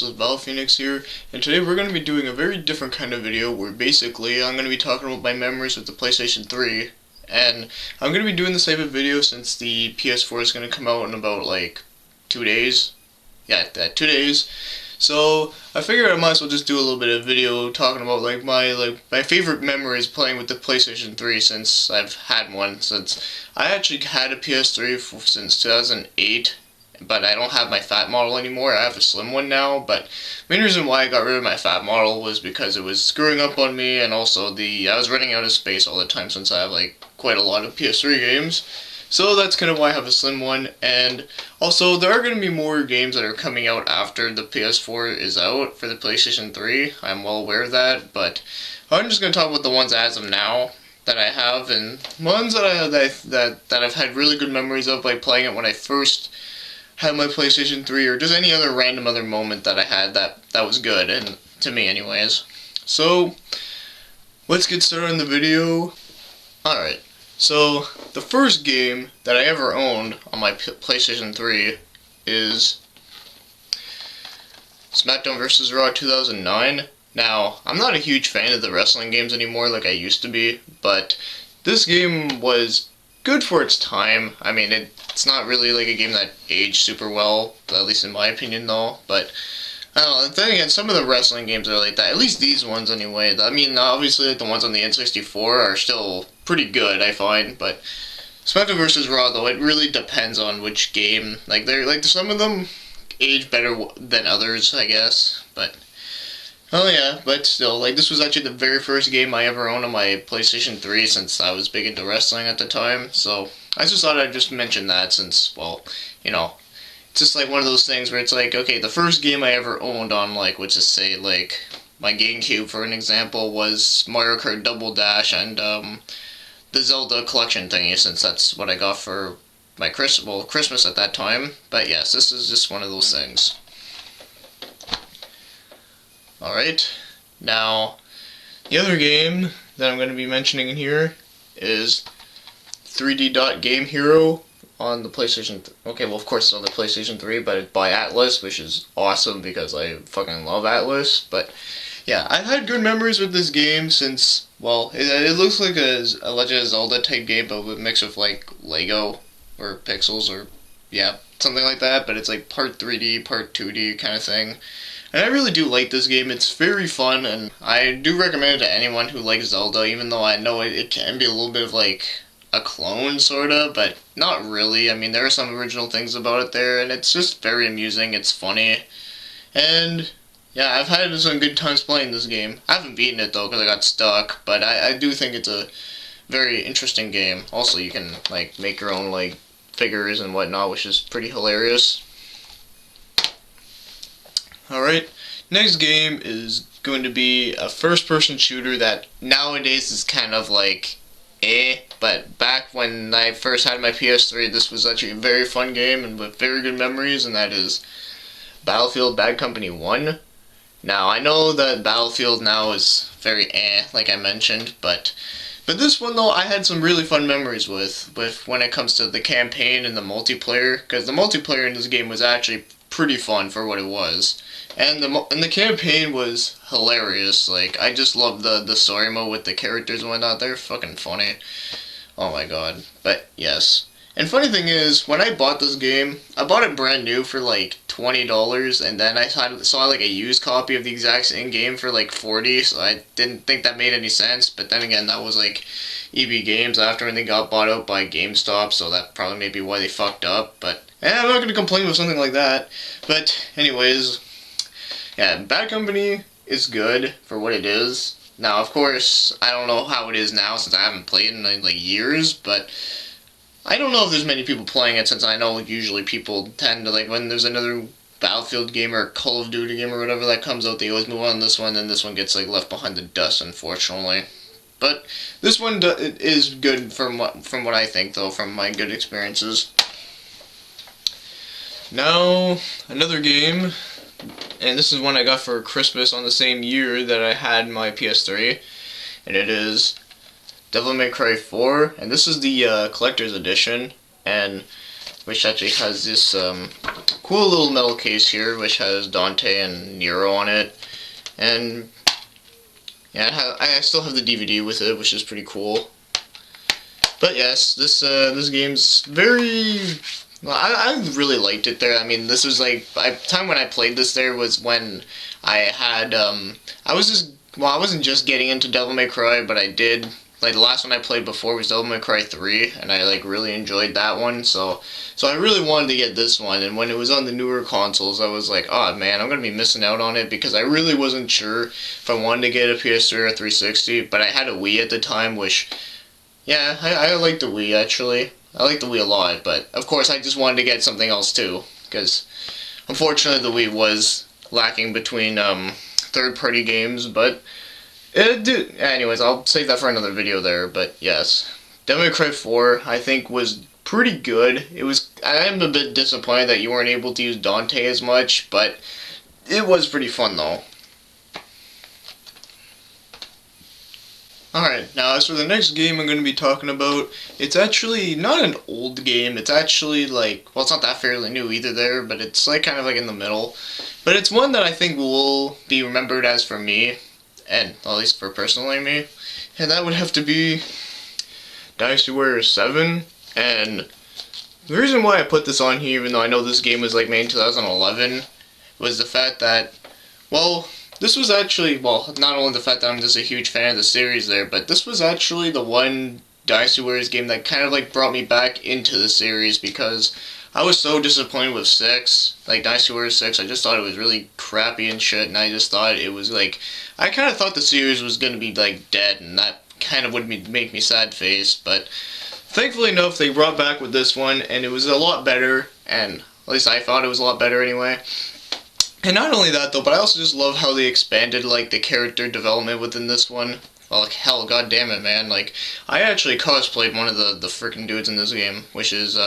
this is Phoenix here, and today we're going to be doing a very different kind of video where basically I'm going to be talking about my memories with the PlayStation 3, and I'm going to be doing this type of video since the PS4 is going to come out in about like 2 days. Yeah, 2 days. So I figured I might as well just do a little bit of video talking about my favorite memories playing with the PlayStation 3 since I've had one. Since I actually had a PS3 since 2008, but I don't have my fat model anymore. I have a slim one now, but the main reason why I got rid of my fat model was because it was screwing up on me, and also I was running out of space all the time since I have like quite a lot of PS3 games. So that's kind of why I have a slim one, and also there are going to be more games that are coming out after the PS4 is out for the PlayStation 3. I'm well aware of that, but I'm just going to talk about the ones as of now that I have, and ones that I have that I've had really good memories of, like playing it when I first had my PlayStation 3, or just any other random other moment that I had that was good, and to me anyways. So let's get started on the video. Alright. So, the first game that I ever owned on my PlayStation 3 is SmackDown vs. Raw 2009. Now, I'm not a huge fan of the wrestling games anymore like I used to be, but this game was good for its time. I mean, it's not really like a game that aged super well, at least in my opinion though, but I don't know, then again, some of the wrestling games are like that, at least these ones anyway. I mean, obviously like the ones on the N64 are still pretty good, I find, but SmackDown vs. Raw though, it really depends on which game. Like, they're like, some of them age better than others, I guess, but oh yeah, but still, like, this was actually the very first game I ever owned on my PlayStation 3 since I was big into wrestling at the time, so I just thought I'd just mention that since, well, you know, it's just like one of those things where it's like, okay, the first game I ever owned on, like, let's just say, like, my GameCube, for an example, was Mario Kart Double Dash and, the Zelda collection thingy, since that's what I got for my Christmas at that time, but yes, this is just one of those things. Alright, now, the other game that I'm going to be mentioning in here is 3D Dot Game Hero on the PlayStation. Okay, well, of course it's on the PlayStation 3, but it's by Atlas, which is awesome because I fucking love Atlas. But yeah, I've had good memories with this game since, well, it looks like a Legend of Zelda type game, but with a mix of like Lego or pixels, or yeah, something like that. But it's like part 3D, part 2D kind of thing. And I really do like this game. It's very fun, and I do recommend it to anyone who likes Zelda, even though I know it can be a little bit of like a clone, sorta, but not really. I mean, there are some original things about it there, and it's just very amusing, it's funny, and yeah, I've had some good times playing this game. I haven't beaten it though, because I got stuck, but I do think it's a very interesting game. Also, you can, like, make your own, like, figures and whatnot, which is pretty hilarious. Alright, next game is going to be a first-person shooter that nowadays is kind of like, but back when I first had my PS3, this was actually a very fun game and with very good memories, and that is Battlefield Bad Company 1. Now, I know that Battlefield now is very like I mentioned, but this one though, I had some really fun memories with when it comes to the campaign and the multiplayer, because the multiplayer in this game was actually pretty fun for what it was. And the campaign was hilarious. Like, I just loved the story mode with the characters and whatnot. They're fucking funny. Oh my god. But yes. And funny thing is, when I bought this game, I bought it brand new for like $20, and then I saw like a used copy of the exact same game for like $40, so I didn't think that made any sense. But then again, that was like EB Games after, and they got bought out by GameStop, so that probably may be why they fucked up. But I'm not going to complain with something like that. But anyways, yeah, Bad Company is good for what it is. Now, of course, I don't know how it is now since I haven't played in like years, but I don't know if there's many people playing it, since I know usually people tend to, like, when there's another Battlefield game or Call of Duty game or whatever that comes out, they always move on to this one, and this one gets like left behind the dust, unfortunately. But this one is good from what I think, though, from my good experiences. Now, another game, and this is one I got for Christmas on the same year that I had my PS3, and it is Devil May Cry 4, and this is the collector's edition, and which actually has this cool little metal case here, which has Dante and Nero on it. And yeah, I still have the DVD with it, which is pretty cool. But yes, this game's very... Well, I really liked it there. I mean, this was like... time when I played this there was when I had... I wasn't just getting into Devil May Cry, but I did... Like, the last one I played before was Devil May Cry 3, and I, like, really enjoyed that one, so I really wanted to get this one, and when it was on the newer consoles, I was like, oh, man, I'm gonna be missing out on it, because I really wasn't sure if I wanted to get a PS3 or 360, but I had a Wii at the time, which, yeah, I liked the Wii, actually. I liked the Wii a lot, but, of course, I just wanted to get something else, too, because, unfortunately, the Wii was lacking between, third-party games, but... Anyways, I'll save that for another video there, but yes. Devil May Cry 4, I think, was pretty good. I am a bit disappointed that you weren't able to use Dante as much, but it was pretty fun, though. Alright, now as for the next game I'm going to be talking about, it's actually not an old game, it's actually like, well, it's not that fairly new either there, but it's like kind of like in the middle. But it's one that I think will be remembered as for me. And, at least for personally me, and that would have to be Dynasty Warriors 7, and the reason why I put this on here, even though I know this game was like made in 2011, was the fact that, well, this was actually, well, not only the fact that I'm just a huge fan of the series there, but this was actually the one Dynasty Warriors game that kind of like brought me back into the series, because I was so disappointed with 6, like Dynasty Warriors 6, I just thought it was really crappy and shit, and I just thought it was like, I kind of thought the series was going to be like dead, and that kind of would make me sad face, but thankfully enough, they brought back with this one, and it was a lot better, and at least I thought it was a lot better anyway. And not only that though, but I also just love how they expanded like the character development within this one. Well, like, hell, god damn it, man, like, I actually cosplayed one of the freaking dudes in this game, which is,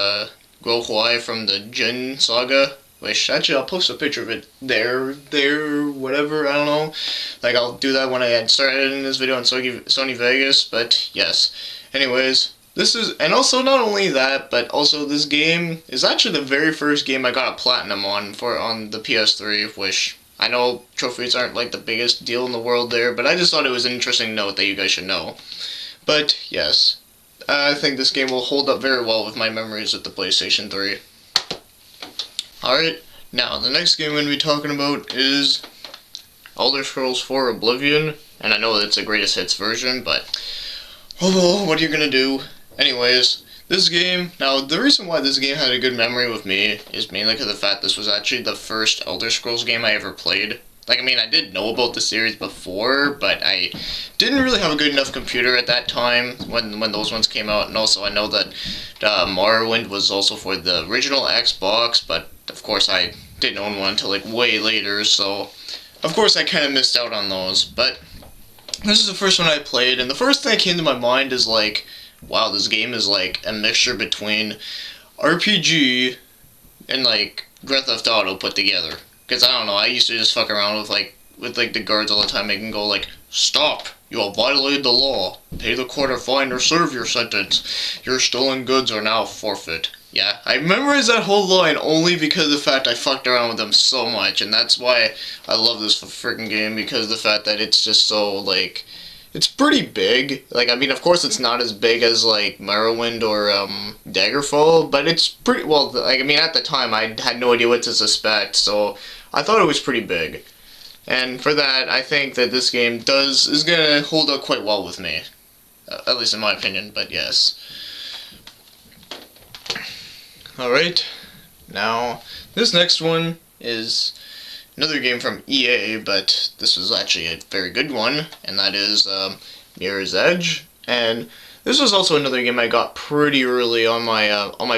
Guohuai from the Jin Saga, which, actually, I'll post a picture of it there, whatever, I don't know. Like, I'll do that when I start editing this video on Sony Vegas, but, yes. Anyways, this is, and also not only that, but also this game is actually the very first game I got a platinum on the PS3, which, I know trophies aren't, like, the biggest deal in the world there, but I just thought it was an interesting note that you guys should know. But, yes. I think this game will hold up very well with my memories with the PlayStation 3. Alright, now the next game I'm going to be talking about is Elder Scrolls 4 Oblivion, and I know that it's a greatest hits version, but oh well, what are you going to do? Anyways, this game, now the reason why this game had a good memory with me is mainly because of the fact this was actually the first Elder Scrolls game I ever played. Like, I mean, I did know about the series before, but I didn't really have a good enough computer at that time when those ones came out, and also I know that Morrowind was also for the original Xbox, but of course I didn't own one until like way later, so of course I kind of missed out on those. But this is the first one I played, and the first thing that came to my mind is like, wow, this game is like a mixture between RPG and like Grand Theft Auto put together. Because, I don't know, I used to just fuck around with the guards all the time, making go like, stop, you have violated the law, pay the court a fine or serve your sentence, your stolen goods are now forfeit. Yeah, I memorized that whole line only because of the fact I fucked around with them so much, and that's why I love this freaking game, because of the fact that it's just so, like, it's pretty big. Like, I mean, of course it's not as big as, like, Morrowind or, Daggerfall, but it's pretty, well, like, I mean, at the time, I had no idea what to suspect, so I thought it was pretty big. And for that, I think that this game is gonna hold up quite well with me. At least in my opinion, but yes. Alright, now, this next one is another game from EA, but this was actually a very good one, and that is Mirror's Edge. And this was also another game I got pretty early on my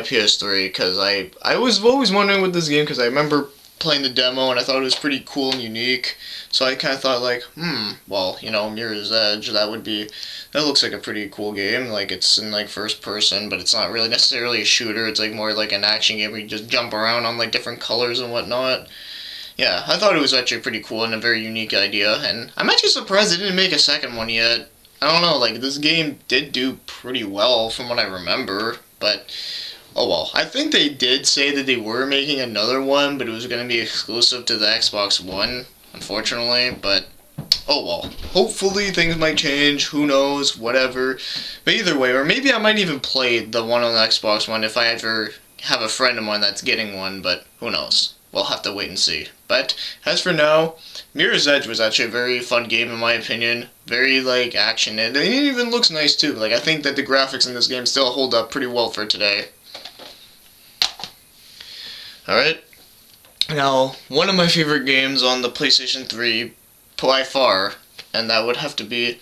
PS3, because I was always wondering with this game, because I remember playing the demo and I thought it was pretty cool and unique. So I kind of thought like, well, you know, Mirror's Edge, that looks like a pretty cool game. Like, it's in like first person, but it's not really necessarily a shooter. It's like more like an action game where you just jump around on like different colors and whatnot. Yeah, I thought it was actually pretty cool and a very unique idea, and I'm actually surprised they didn't make a second one yet. I don't know, like, this game did do pretty well from what I remember, but Oh well, I think they did say that they were making another one, but it was going to be exclusive to the Xbox One, unfortunately, but oh well. Hopefully things might change, who knows, whatever. But either way, or maybe I might even play the one on the Xbox One if I ever have a friend of mine that's getting one, but who knows. We'll have to wait and see. But as for now, Mirror's Edge was actually a very fun game in my opinion. Very like action, and it even looks nice too. Like I think that the graphics in this game still hold up pretty well for today. Alright. Now, one of my favorite games on the PlayStation 3 by far, and that would have to be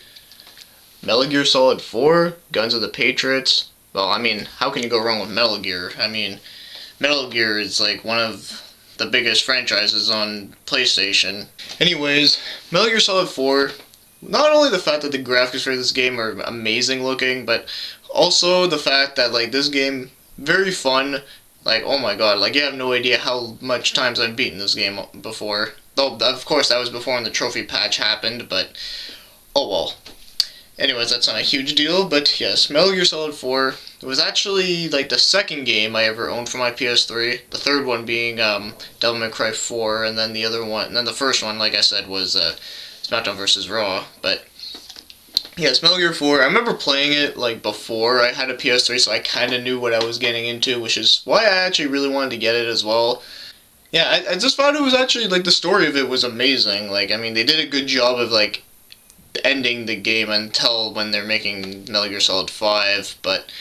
Metal Gear Solid 4, Guns of the Patriots. Well, I mean, how can you go wrong with Metal Gear? I mean, Metal Gear is like one of the biggest franchises on PlayStation. Anyways, Metal Gear Solid 4, not only the fact that the graphics for this game are amazing looking, but also the fact that like this game, very fun. Like, oh my god, like you have no idea how much times I've beaten this game before. Though, of course, that was before when the trophy patch happened, but oh well. Anyways, that's not a huge deal, but yes, Metal Gear Solid 4 was actually like the second game I ever owned for my PS3. The third one being Devil May Cry 4, and then the other one, and then the first one, like I said, was SmackDown vs. Raw. But yes, Metal Gear 4, I remember playing it like before I had a PS3, so I kind of knew what I was getting into, which is why I actually really wanted to get it as well. Yeah, I just thought it was actually, like, the story of it was amazing. Like, I mean, they did a good job of, like, ending the game until when they're making Metal Gear Solid 5, but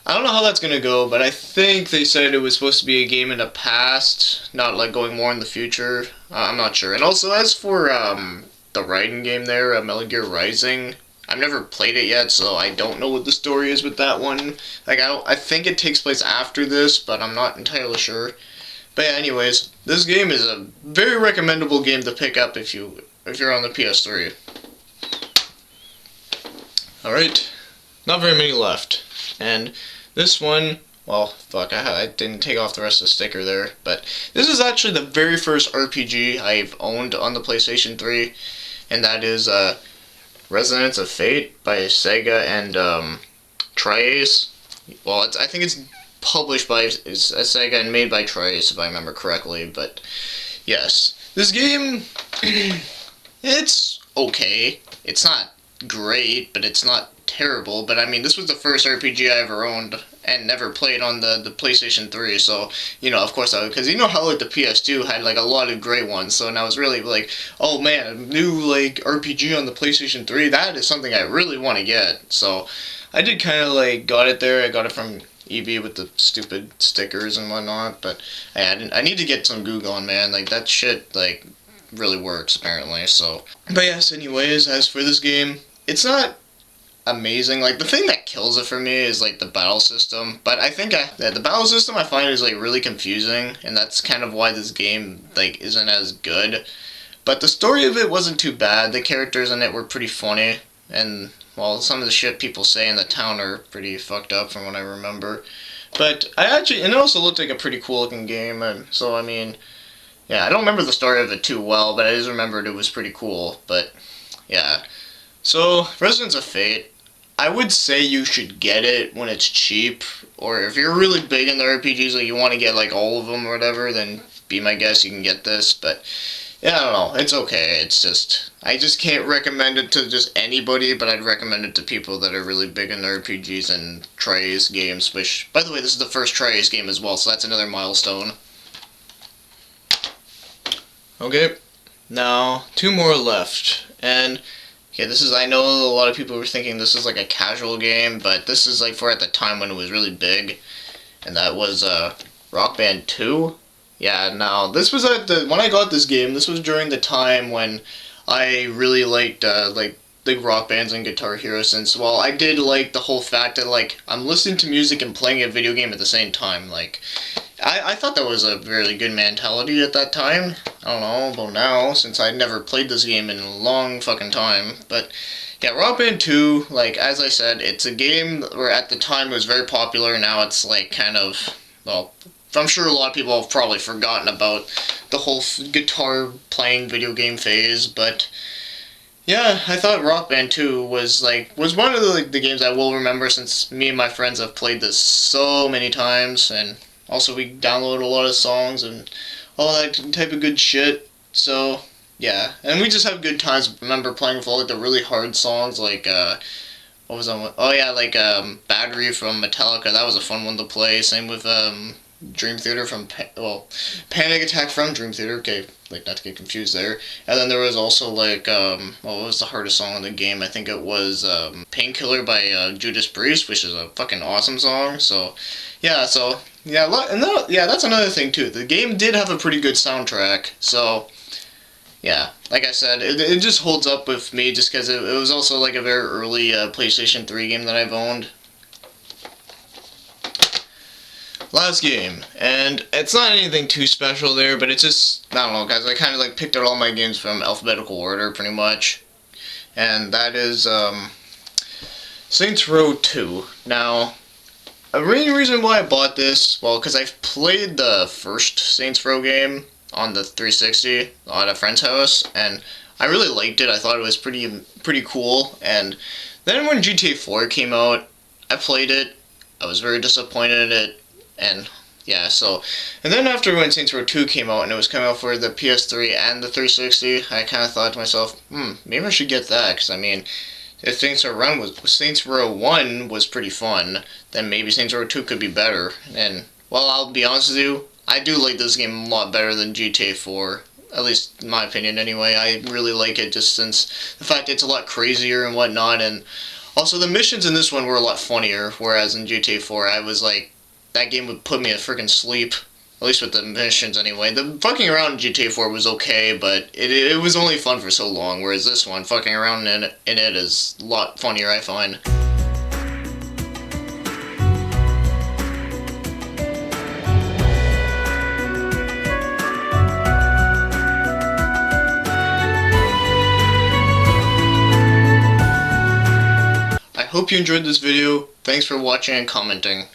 I don't know how that's gonna go, but I think they said it was supposed to be a game in the past, not, like, going more in the future. I'm not sure. And also, as for, the Raiden game there, Metal Gear Rising, I've never played it yet, so I don't know what the story is with that one. Like, I think it takes place after this, but I'm not entirely sure. But yeah, anyways, this game is a very recommendable game to pick up if you're on the PS3. Alright, not very many left. And this one, well, fuck, I didn't take off the rest of the sticker there, but this is actually the very first RPG I've owned on the PlayStation 3, and that is Resonance of Fate by Sega and Tri-Ace. Well, I think it's published by Sega and made by Tri-Ace, if I remember correctly, but yes. This game, it's okay. It's not great, but it's not terrible, but I mean, this was the first RPG I ever owned and never played on the PlayStation 3, so, you know, of course, because you know how, like, the PS2 had, like, a lot of great ones, so, and I was really, like, oh, man, a new, like, RPG on the PlayStation 3, that is something I really want to get, so, I did kind of, like, got it there. I got it from eBay with the stupid stickers and whatnot, but I need to get some Google on, man, like, that shit, like, really works, apparently, so. But yes, anyways, as for this game, it's not amazing. Like, the thing that kills it for me is, like, the battle system, but I think the battle system I find is, like, really confusing, and that's kind of why this game, like, isn't as good. But the story of it wasn't too bad. The characters in it were pretty funny, and, well, some of the shit people say in the town are pretty fucked up from what I remember. But and it also looked like a pretty cool looking game, and so, I mean, yeah, I don't remember the story of it too well, but I just remembered it was pretty cool, but, yeah. So, Resonance of Fate, I would say you should get it when it's cheap, or if you're really big in the RPGs, like you want to get like all of them or whatever, then be my guess, you can get this, but yeah, I don't know, it's okay, it's just, I just can't recommend it to just anybody, but I'd recommend it to people that are really big in the RPGs and Tri-Ace games, which, by the way, this is the first Tri-Ace game as well, so that's another milestone. Okay, now, 2 more left, and okay, this is, I know a lot of people were thinking this is like a casual game, but this is like for at the time when it was really big, and that was Rock Band 2. Yeah, now, this was when I got this game, this was during the time when I really liked, like, Rock Bands and Guitar Hero, since, well, I did like the whole fact that, like, I'm listening to music and playing a video game at the same time, like, I thought that was a really good mentality at that time. I don't know about now, since I never played this game in a long fucking time. But yeah, Rock Band 2, like, as I said, it's a game where at the time it was very popular. Now it's like kind of, well, I'm sure a lot of people have probably forgotten about the whole guitar playing video game phase. But Yeah, I thought Rock Band 2 was one of the games I will remember, since me and my friends have played this so many times, and also we downloaded a lot of songs and all that type of good shit. So yeah, and we just have good times. Remember playing with all like the really hard songs, like what was on? Oh yeah, like Battery from Metallica. That was a fun one to play. Same with Dream Theater from Panic Attack from Dream Theater. Okay, like not to get confused there. And then there was also like what was the hardest song in the game? I think it was Painkiller by Judas Priest, which is a fucking awesome song. So yeah, yeah, that's another thing too. The game did have a pretty good soundtrack. So yeah, like I said, it just holds up with me just because it was also like a very early PlayStation 3 game that I've owned. Last game, and it's not anything too special there, but it's just, I don't know guys, I kind of like picked out all my games from alphabetical order pretty much, and that is Saints Row 2. Now, a main reason why I bought this, well, because I've played the first Saints Row game on the 360 at a friend's house, and I really liked it. I thought it was pretty cool. And then when GTA 4 came out, I played it. I was very disappointed in it, and yeah. And then after when Saints Row 2 came out and it was coming out for the PS3 and the 360, I kind of thought to myself, maybe I should get that, because I mean, if Saints Row 1 was pretty fun, then maybe Saints Row 2 could be better. And well, I'll be honest with you, I do like this game a lot better than GTA 4. At least in my opinion anyway. I really like it just since the fact it's a lot crazier and whatnot, and also the missions in this one were a lot funnier, whereas in GTA 4 I was like, that game would put me to freaking sleep. At least with the missions anyway. The fucking around in GTA 4 was okay, but it was only fun for so long, whereas this one, fucking around in it is a lot funnier, I find. I hope you enjoyed this video. Thanks for watching and commenting.